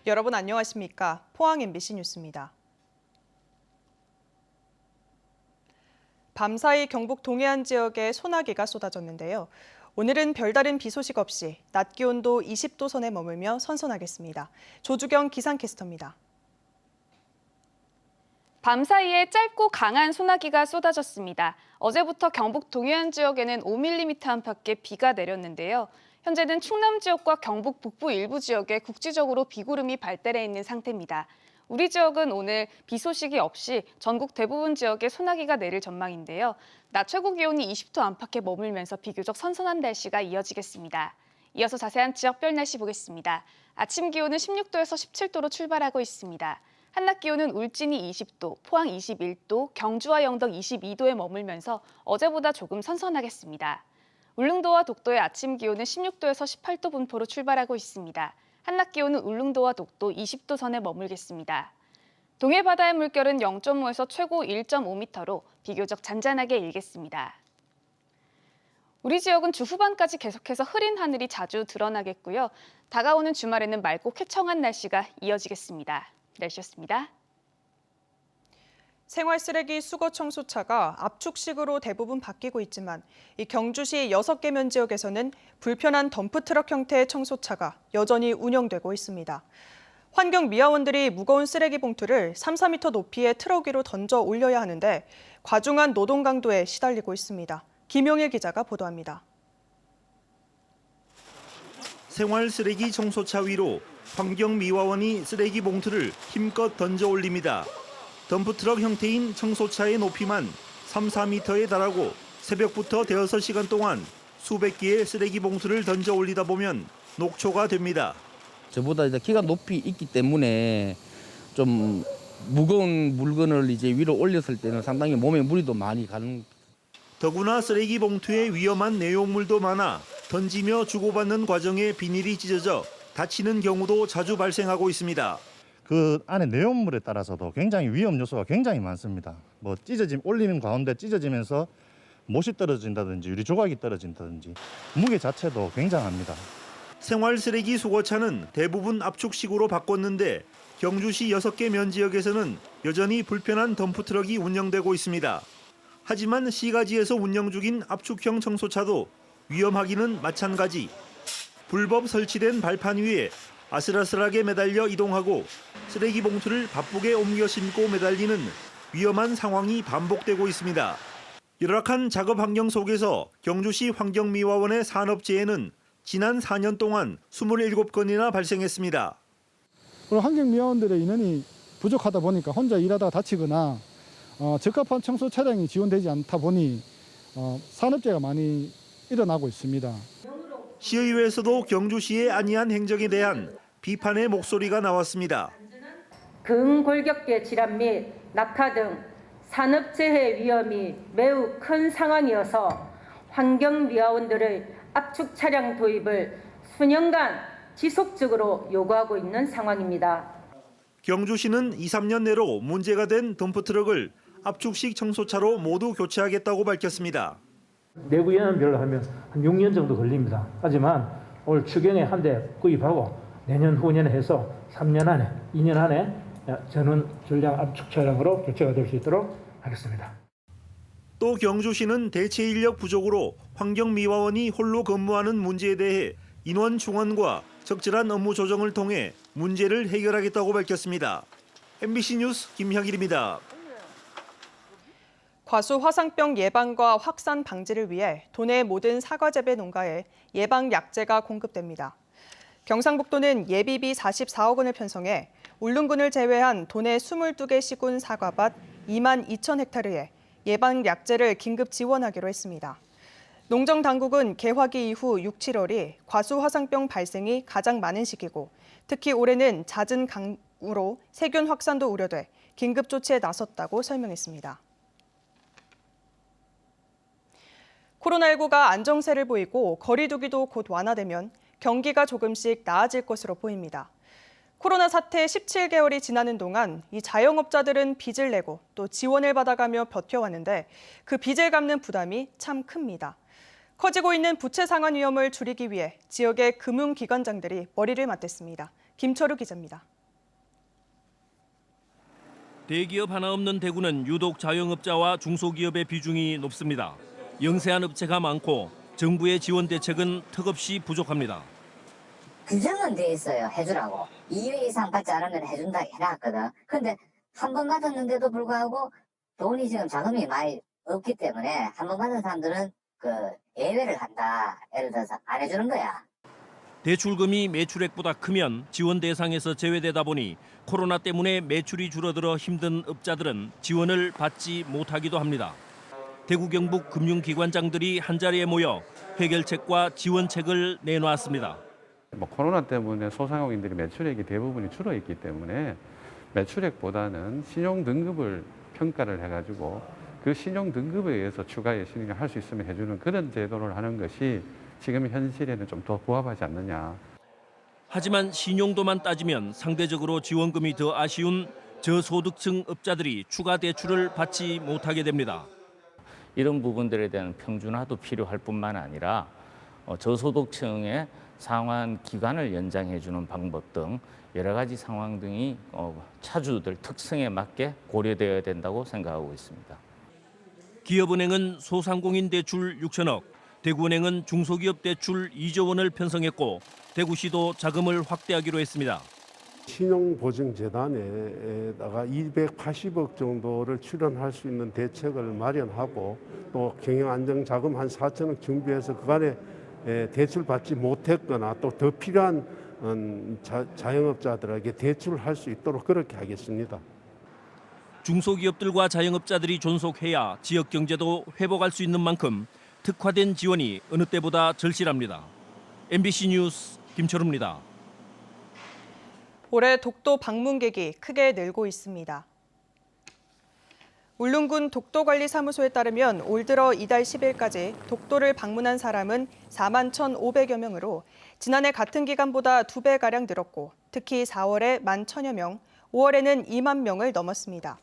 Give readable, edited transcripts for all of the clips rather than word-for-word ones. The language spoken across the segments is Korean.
여러분 안녕하십니까? 포항 MBC 뉴스입니다. 밤사이 경북 동해안 지역에 소나기가 쏟아졌는데요. 오늘은 별다른 비 소식 없이 낮 기온도 20도 선에 머물며 선선하겠습니다. 조주경 기상캐스터입니다. 밤사이에 짧고 강한 소나기가 쏟아졌습니다. 어제부터 경북 동해안 지역에는 5mm 안팎의 비가 내렸는데요. 현재는 충남 지역과 경북 북부 일부 지역에 국지적으로 비구름이 발달해 있는 상태입니다. 우리 지역은 오늘 비 소식이 없이 전국 대부분 지역에 소나기가 내릴 전망인데요. 낮 최고 기온이 20도 안팎에 머물면서 비교적 선선한 날씨가 이어지겠습니다. 이어서 자세한 지역별 날씨 보겠습니다. 아침 기온은 16도에서 17도로 출발하고 있습니다. 한낮 기온은 울진이 20도, 포항 21도, 경주와 영덕 22도에 머물면서 어제보다 조금 선선하겠습니다. 울릉도와 독도의 아침 기온은 16도에서 18도 분포로 출발하고 있습니다. 한낮 기온은 울릉도와 독도 20도 선에 머물겠습니다. 동해 바다의 물결은 0.5에서 최고 1.5m로 비교적 잔잔하게 일겠습니다. 우리 지역은 주 후반까지 계속해서 흐린 하늘이 자주 드러나겠고요. 다가오는 주말에는 맑고 쾌청한 날씨가 이어지겠습니다. 날씨였습니다. 생활쓰레기 수거 청소차가 압축식으로 대부분 바뀌고 있지만 이 경주시 6개 지역에서는 불편한 덤프트럭 형태의 청소차가 여전히 운영되고 있습니다. 환경미화원들이 무거운 쓰레기 봉투를 3, 4m 높이의 트럭 위로 던져 올려야 하는데 과중한 노동 강도에 시달리고 있습니다. 김용일 기자가 보도합니다. 생활쓰레기 청소차 위로 환경미화원이 쓰레기 봉투를 힘껏 던져 올립니다. 덤프트럭 형태인 청소차의 높이만 3, 4m에 달하고 새벽부터 대여섯 시간 동안 수백 개의 쓰레기 봉투를 던져 올리다 보면 녹초가 됩니다. 저보다 이제 키가 높이 있기 때문에 좀 무거운 물건을 이제 위로 올렸을 때는 상당히 몸에 무리도 많이 가는. 더구나 쓰레기 봉투에 위험한 내용물도 많아 던지며 주고받는 과정에 비닐이 찢어져 다치는 경우도 자주 발생하고 있습니다. 그 안에 내용물에 따라서도 굉장히 위험 요소가 굉장히 많습니다. 올리는 가운데 찢어지면서 못이 떨어진다든지 유리 조각이 떨어진다든지 무게 자체도 굉장합니다. 생활쓰레기 수거차는 대부분 압축식으로 바꿨는데 경주시 6개 면지역에서는 여전히 불편한 덤프트럭이 운영되고 있습니다. 하지만 시가지에서 운영 중인 압축형 청소차도 위험하기는 마찬가지. 불법 설치된 발판 위에 아슬아슬하게 매달려 이동하고 쓰레기 봉투를 바쁘게 옮겨 싣고 매달리는 위험한 상황이 반복되고 있습니다. 열악한 작업 환경 속에서 경주시 환경미화원의 산업재해는 지난 4년 동안 27건이나 발생했습니다. 환경미화원들의 인원이 부족하다 보니까 혼자 일하다가 다치거나 적합한 청소 차량이 지원되지 않다 보니 산업재해가 많이 일어나고 있습니다. 시의회에서도 경주시의 안이한 행정에 대한 비판의 목소리가 나왔습니다. 근골격계 질환 및 낙하 등 산업재해 위험이 매우 큰 상황이어서 환경미화원들의 압축 차량 도입을 수년간 지속적으로 요구하고 있는 상황입니다. 경주시는 2, 3년 내로 문제가 된 덤프트럭을 압축식 청소차로 모두 교체하겠다고 밝혔습니다. 내부 연한별로 하면 한 6년 정도 걸립니다. 하지만 올 추경에 한 대 구입하고 내년 후년에 해서 3년 안에, 2년 안에 전원 전량 압축 차량으로 교체가 될 수 있도록 하겠습니다. 또 경주시는 대체 인력 부족으로 환경미화원이 홀로 근무하는 문제에 대해 인원 충원과 적절한 업무 조정을 통해 문제를 해결하겠다고 밝혔습니다. MBC 뉴스 김형일입니다. 과수 화상병 예방과 확산 방지를 위해 도내 모든 사과 재배 농가에 예방 약재가 공급됩니다. 경상북도는 예비비 44억 원을 편성해 울릉군을 제외한 도내 22개 시군 사과밭 2만 2천 헥타르에 예방 약재를 긴급 지원하기로 했습니다. 농정당국은 개화기 이후 6, 7월이 과수 화상병 발생이 가장 많은 시기고 특히 올해는 잦은 강우로 세균 확산도 우려돼 긴급 조치에 나섰다고 설명했습니다. 코로나19가 안정세를 보이고 거리 두기도 곧 완화되면 경기가 조금씩 나아질 것으로 보입니다. 코로나 사태 17개월이 지나는 동안 이 자영업자들은 빚을 내고 또 지원을 받아가며 버텨왔는데 그 빚을 갚는 부담이 참 큽니다. 커지고 있는 부채 상환 위험을 줄이기 위해 지역의 금융기관장들이 머리를 맞댔습니다. 김철우 기자입니다. 대기업 하나 없는 대구는 유독 자영업자와 중소기업의 비중이 높습니다. 영세한 업체가 많고 정부의 지원 대책은 턱없이 부족합니다. 규정은 돼 있어요. 해주라고. 2회 이상 받지 않으면 해준다 해놨거든. 근데 한 번 받았는데도 불구하고 돈이 지금 자금이 많이 없기 때문에 한 번 받은 사람들은 예외를 한다. 예를 들어서 안 해주는 거야. 대출금이 매출액보다 크면 지원 대상에서 제외되다 보니 코로나 때문에 매출이 줄어들어 힘든 업자들은 지원을 받지 못하기도 합니다. 대구 경북 금융기관장들이 한자리에 모여 해결책과 지원책을 내놓았습니다. 코로나 때문에 소상공인들이 매출액이 대부분이 줄어 있기 때문에 매출액보다는 신용 등급을 평가를 해가지고 그 신용 등급에 의해서 추가의 신용을 할 수 있으면 해주는 그런 제도를 하는 것이 지금 현실에는 좀 더 부합하지 않느냐. 하지만 신용도만 따지면 상대적으로 지원금이 더 아쉬운 저소득층 업자들이 추가 대출을 받지 못하게 됩니다. 이런 부분들에 대한 평준화도 필요할 뿐만 아니라 저소득층의 상환 기간을 연장해 주는 방법 등 여러 가지 상황 등이 차주들 특성에 맞게 고려되어야 된다고 생각하고 있습니다. 기업은행은 소상공인 대출 6천억, 대구은행은 중소기업 대출 2조 원을 편성했고 대구시도 자금을 확대하기로 했습니다. 신용보증재단에다가 280억 정도를 출연할 수 있는 대책을 마련하고 또 경영안정자금 한 4천억 준비해서 그간에 대출 받지 못했거나 또 더 필요한 자영업자들에게 대출을 할 수 있도록 그렇게 하겠습니다. 중소기업들과 자영업자들이 존속해야 지역 경제도 회복할 수 있는 만큼 특화된 지원이 어느 때보다 절실합니다. MBC 뉴스 김철우입니다. 올해 독도 방문객이 크게 늘고 있습니다. 울릉군 독도관리사무소에 따르면 올 들어 이달 10일까지 독도를 방문한 사람은 4만 1,500여 명으로 지난해 같은 기간보다 2배가량 늘었고 특히 4월에 1만 1,000여 명, 5월에는 2만 명을 넘었습니다.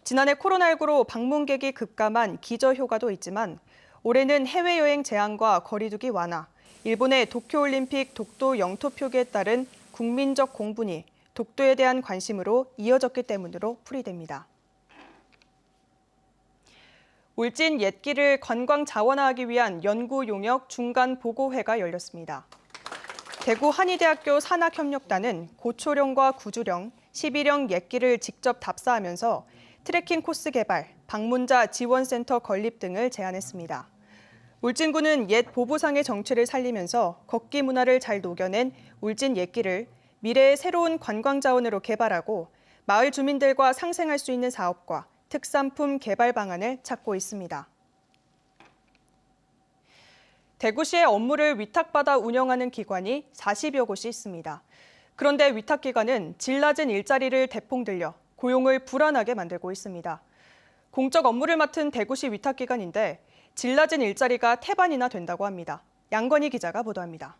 지난해 코로나19로 방문객이 급감한 기저효과도 있지만 올해는 해외여행 제한과 거리두기 완화, 일본의 도쿄올림픽 독도 영토 표기에 따른 국민적 공분이 독도에 대한 관심으로 이어졌기 때문으로 풀이됩니다. 울진 옛길을 관광 자원화하기 위한 연구 용역 중간 보고회가 열렸습니다. 대구 한의대학교 산학협력단은 고초령과 구주령, 11령 옛길을 직접 답사하면서 트레킹 코스 개발, 방문자 지원센터 건립 등을 제안했습니다. 울진군은 옛 보부상의 정취를 살리면서 걷기 문화를 잘 녹여낸 울진 옛길을 미래의 새로운 관광 자원으로 개발하고 마을 주민들과 상생할 수 있는 사업과 특산품 개발 방안을 찾고 있습니다. 대구시의 업무를 위탁받아 운영하는 기관이 40여 곳이 있습니다. 그런데 위탁기관은 질 낮은 일자리를 대폭 늘려 고용을 불안하게 만들고 있습니다. 공적 업무를 맡은 대구시 위탁기관인데 질 낮은 일자리가 태반이나 된다고 합니다. 양건희 기자가 보도합니다.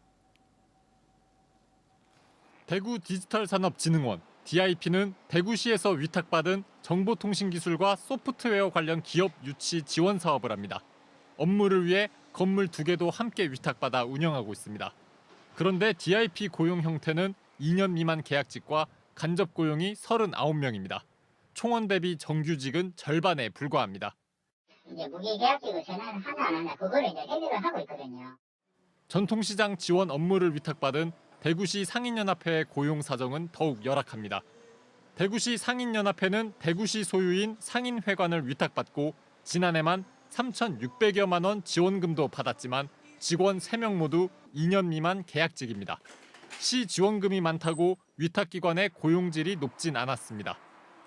대구 디지털산업진흥원 DIP는 대구시에서 위탁받은 정보통신기술과 소프트웨어 관련 기업 유치 지원 사업을 합니다. 업무를 위해 건물 2개도 함께 위탁받아 운영하고 있습니다. 그런데 DIP 고용 형태는 2년 미만 계약직과 간접 고용이 39명입니다. 총원 대비 정규직은 절반에 불과합니다. 이제 무기계약직을 전화를 하나 안 하나 그거를 이제 해결을 하고 있거든요. 전통시장 지원 업무를 위탁받은 대구시 상인연합회의 고용 사정은 더욱 열악합니다. 대구시 상인연합회는 대구시 소유인 상인회관을 위탁받고 지난해만 3,600여만 원 지원금도 받았지만 직원 3명 모두 2년 미만 계약직입니다. 시 지원금이 많다고 위탁기관의 고용질이 높진 않았습니다.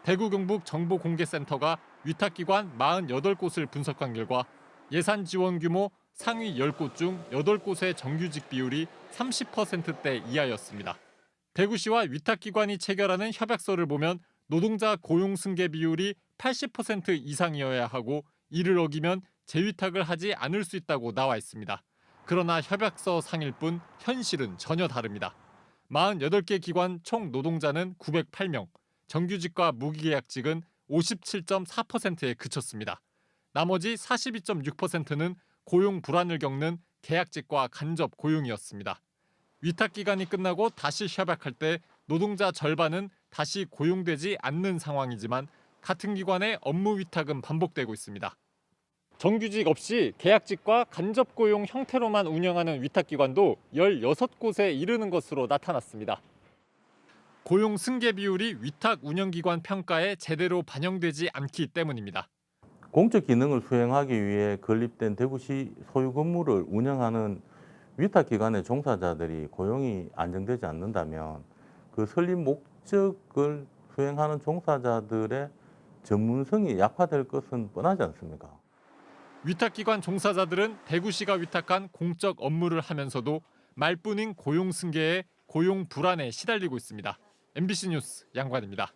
대구 경북 정보공개센터가 위탁기관 48곳을 분석한 결과 예산 지원 규모 상위 10곳 중 8곳의 정규직 비율이 30%대 이하였습니다. 대구시와 위탁기관이 체결하는 협약서를 보면 노동자 고용 승계 비율이 80% 이상이어야 하고 이를 어기면 재위탁을 하지 않을 수 있다고 나와 있습니다. 그러나 협약서 상일 뿐 현실은 전혀 다릅니다. 48개 기관 총 노동자는 908명, 정규직과 무기계약직은 57.4%에 그쳤습니다. 나머지 42.6%는 고용 불안을 겪는 계약직과 간접 고용이었습니다. 위탁 기간이 끝나고 다시 협약할 때 노동자 절반은 다시 고용되지 않는 상황이지만 같은 기관의 업무 위탁은 반복되고 있습니다. 정규직 없이 계약직과 간접 고용 형태로만 운영하는 위탁기관도 16곳에 이르는 것으로 나타났습니다. 고용 승계 비율이 위탁 운영기관 평가에 제대로 반영되지 않기 때문입니다. 공적 기능을 수행하기 위해 건립된 대구시 소유 건물을 운영하는 위탁기관의 종사자들이 고용이 안정되지 않는다면 그 설립 목적을 수행하는 종사자들의 전문성이 약화될 것은 뻔하지 않습니까? 위탁기관 종사자들은 대구시가 위탁한 공적 업무를 하면서도 말뿐인 고용 승계에 고용 불안에 시달리고 있습니다. MBC 뉴스 양관입니다.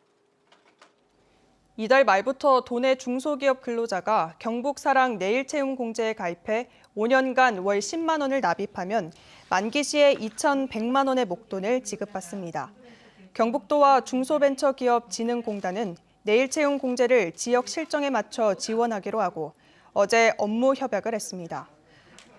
이달 말부터 도내 중소기업 근로자가 경북사랑 내일채용공제에 가입해 5년간 월 10만 원을 납입하면 만기 시에 2,100만 원의 목돈을 지급받습니다. 경북도와 중소벤처기업진흥공단은 내일채용공제를 지역 실정에 맞춰 지원하기로 하고 어제 업무 협약을 했습니다.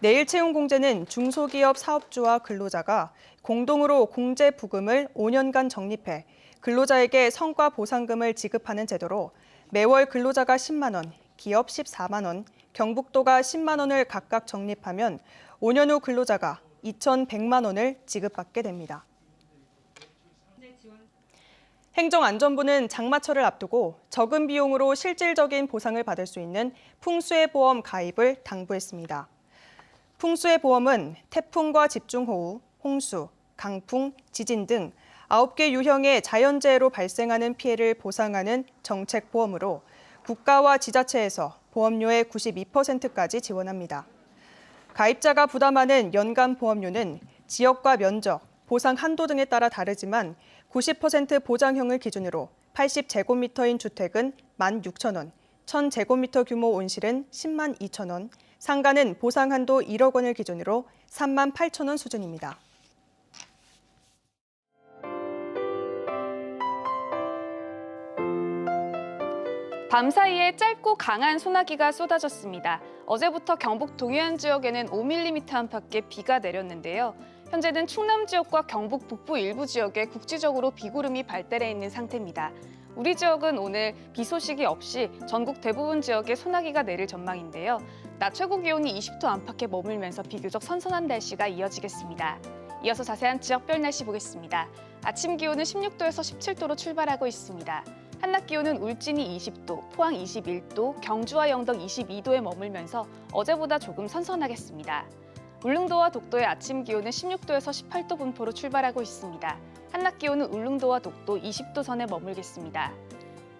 내일채용공제는 중소기업 사업주와 근로자가 공동으로 공제 부금을 5년간 적립해 근로자에게 성과 보상금을 지급하는 제도로 매월 근로자가 10만 원, 기업 14만 원, 경북도가 10만 원을 각각 적립하면 5년 후 근로자가 2,100만 원을 지급받게 됩니다. 행정안전부는 장마철을 앞두고 적은 비용으로 실질적인 보상을 받을 수 있는 풍수해보험 가입을 당부했습니다. 풍수해보험은 태풍과 집중호우, 홍수, 강풍, 지진 등 9개 유형의 자연재해로 발생하는 피해를 보상하는 정책보험으로 국가와 지자체에서 보험료의 92%까지 지원합니다. 가입자가 부담하는 연간 보험료는 지역과 면적, 보상 한도 등에 따라 다르지만 90% 보장형을 기준으로 80제곱미터인 주택은 16,000원, 1000제곱미터 규모 온실은 10만 2천원, 상가는 보상 한도 1억 원을 기준으로 3만 8천원 수준입니다. 밤사이에 짧고 강한 소나기가 쏟아졌습니다. 어제부터 경북 동해안 지역에는 5mm 안팎의 비가 내렸는데요. 현재는 충남 지역과 경북 북부 일부 지역에 국지적으로 비구름이 발달해 있는 상태입니다. 우리 지역은 오늘 비 소식이 없이 전국 대부분 지역에 소나기가 내릴 전망인데요. 낮 최고 기온이 20도 안팎에 머물면서 비교적 선선한 날씨가 이어지겠습니다. 이어서 자세한 지역별 날씨 보겠습니다. 아침 기온은 16도에서 17도로 출발하고 있습니다. 한낮 기온은 울진이 20도, 포항 21도, 경주와 영덕 22도에 머물면서 어제보다 조금 선선하겠습니다. 울릉도와 독도의 아침 기온은 16도에서 18도 분포로 출발하고 있습니다. 한낮 기온은 울릉도와 독도 20도 선에 머물겠습니다.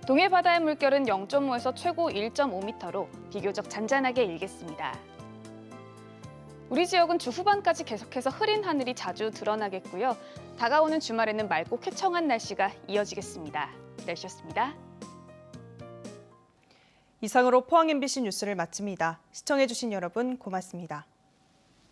동해 바다의 물결은 0.5에서 최고 1.5m로 비교적 잔잔하게 일겠습니다. 우리 지역은 주 후반까지 계속해서 흐린 하늘이 자주 드러나겠고요. 다가오는 주말에는 맑고 쾌청한 날씨가 이어지겠습니다. 날씨였습니다. 이상으로 포항 MBC 뉴스를 마칩니다. 시청해주신 여러분 고맙습니다.